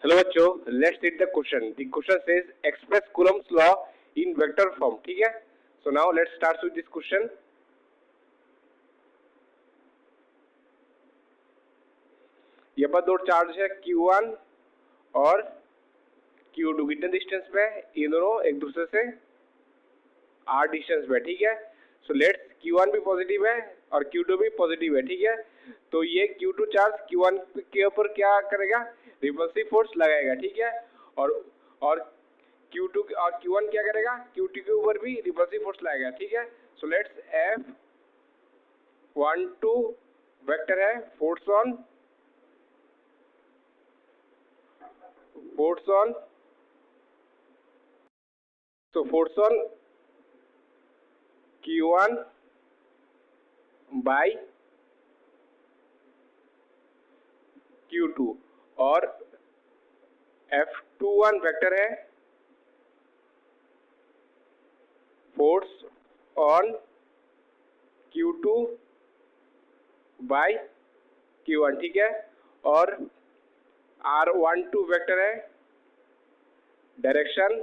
Hello बच्चों, let's read the question. The question says express Coulomb's law in vector form. ठीक है, so now let's start with this question. यहाँ पर दो charge है Q1 और Q2। कितने डिस्टेंस पे है? ये दोनों एक दूसरे से r डिस्टेंस पे। ठीक है, सो लेट्स Q1 भी पॉजिटिव है और Q2 भी पॉजिटिव है। ठीक है, तो ये Q2 चार्ज Q1 के ऊपर क्या करेगा? रिपल्सिव फोर्स लगाएगा। ठीक है, और Q2 और Q1 क्या करेगा? Q2 के ऊपर भी रिपल्सिव फोर्स लगाएगा। ठीक है, सो लेट्स F12 वेक्टर है force on force on Q1 by Q2 और F21 वेक्टर है force on Q2 by Q1। ठीक है, और R12 वेक्टर है direction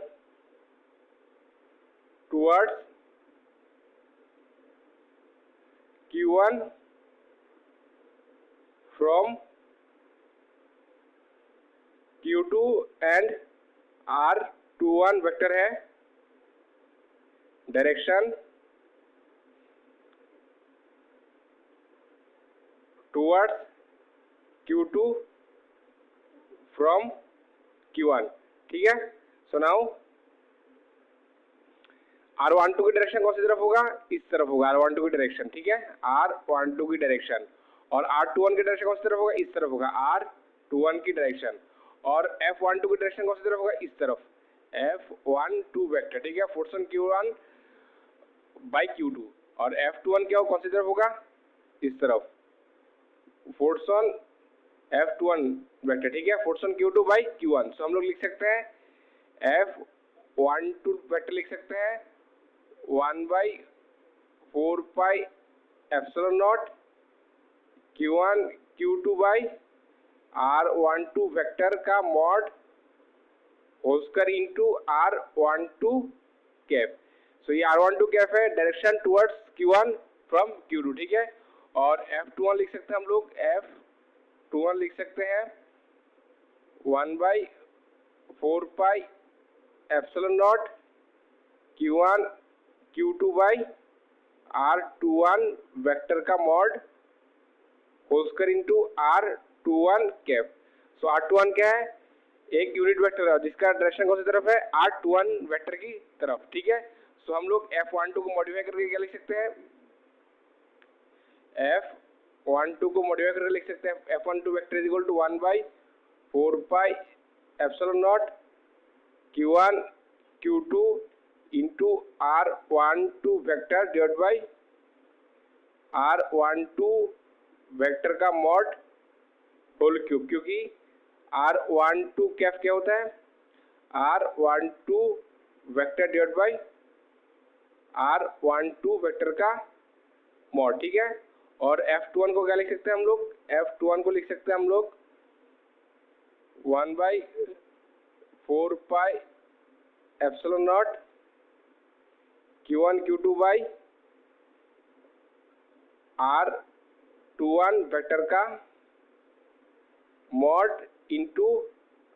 towards Q1 from Q2 and R21 vector है direction towards Q2 from Q1। ठीक है, सो नाउ R12 की डायरेक्शन कौन सी तरफ होगा? इस तरफ होगा R12 की डायरेक्शन। ठीक है, R12 की डायरेक्शन। और R21 की डायरेक्शन कौन सी तरफ होगा? इस तरफ होगा R21 की डायरेक्शन। और F12 की डायरेक्शन कौन सी तरफ होगा? इस तरफ F12 वेक्टर। ठीक है, force on Q1 by Q2। और F21 क्या हो? कौन सी तरफ होगा? इस तरफ फोर्स ऑन F21 वेक्टर। ठीक है, force on Q2 by Q1। सो हम लोग लिख सकते हैं F12 वेक्टर लिख सकते हैं 1/4 pi epsilon naught Q1 Q2 by R12 vector का mod whole square into R12 cap. So ये R12 कैप है direction towards Q1 from Q2। ठीक है, और F21 लिख सकते हैं हम लोग F21 लिख सकते हैं 1/4 pi epsilon naught Q1 Q2 by R21 vector का mod whole square into R21 cap. So R21 क्या है? एक यूनिट वेक्टर है जिसका डायरेक्शन कौन सी तरफ है? R21 वेक्टर की तरफ। ठीक है, सो हम लोग F12 को मॉडिफाई करके क्या लिख सकते हैं? F12 को मॉडिफाई करके लिख सकते हैं F12 vector is equal to 1/4 pi epsilon naught Q1 Q2 into R12 vector divide by R12 vector का मॉड होल क्यूब। क्योंकि R12 कैप क्या होता है? R12 vector divide by R12 vector का मॉड। ठीक है, और F21 को क्या लिख सकते हैं हम लोग? F21 को लिख सकते हैं हम लोग 1/4 pi epsilon naught Q1 Q2 by R21 vector का मॉड इनटू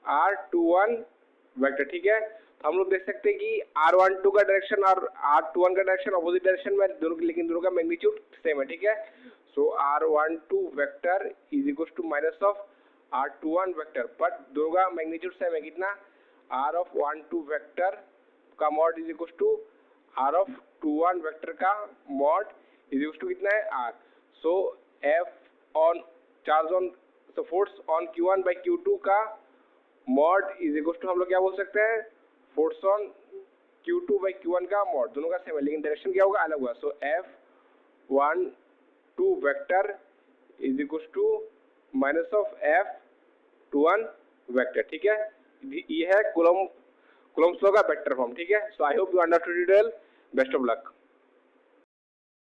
R21 वेक्टर। ठीक है, तो हम लोग देख सकते हैं कि R12 का डायरेक्शन और R21 का डायरेक्शन अपोजिट डायरेक्शन में दोनों, लेकिन दोनों का मैग्नीट्यूड सेम है। ठीक है, so R12 vector is equal to minus of R21 vector, but दोनों का मैग्नीट्यूड सेम है। कितना? R12 वेक्टर का mod is equal to R21 vector का मॉड इज इक्वल टू कितना है? R। So F on charge on force on Q1 by Q2 का mod is equal to हम लोग क्या बोल सकते हैं? Force on Q2 by Q1 का मॉड। दोनों का सेम है लेकिन डायरेक्शन क्या होगा? अलग होगा। So F12 vector is equal to minus of F21 vector. ठीक है, ये है कूलम्स लॉ का वेक्टर फॉर्म। ठीक है, so I hope you understood it well. Best of luck.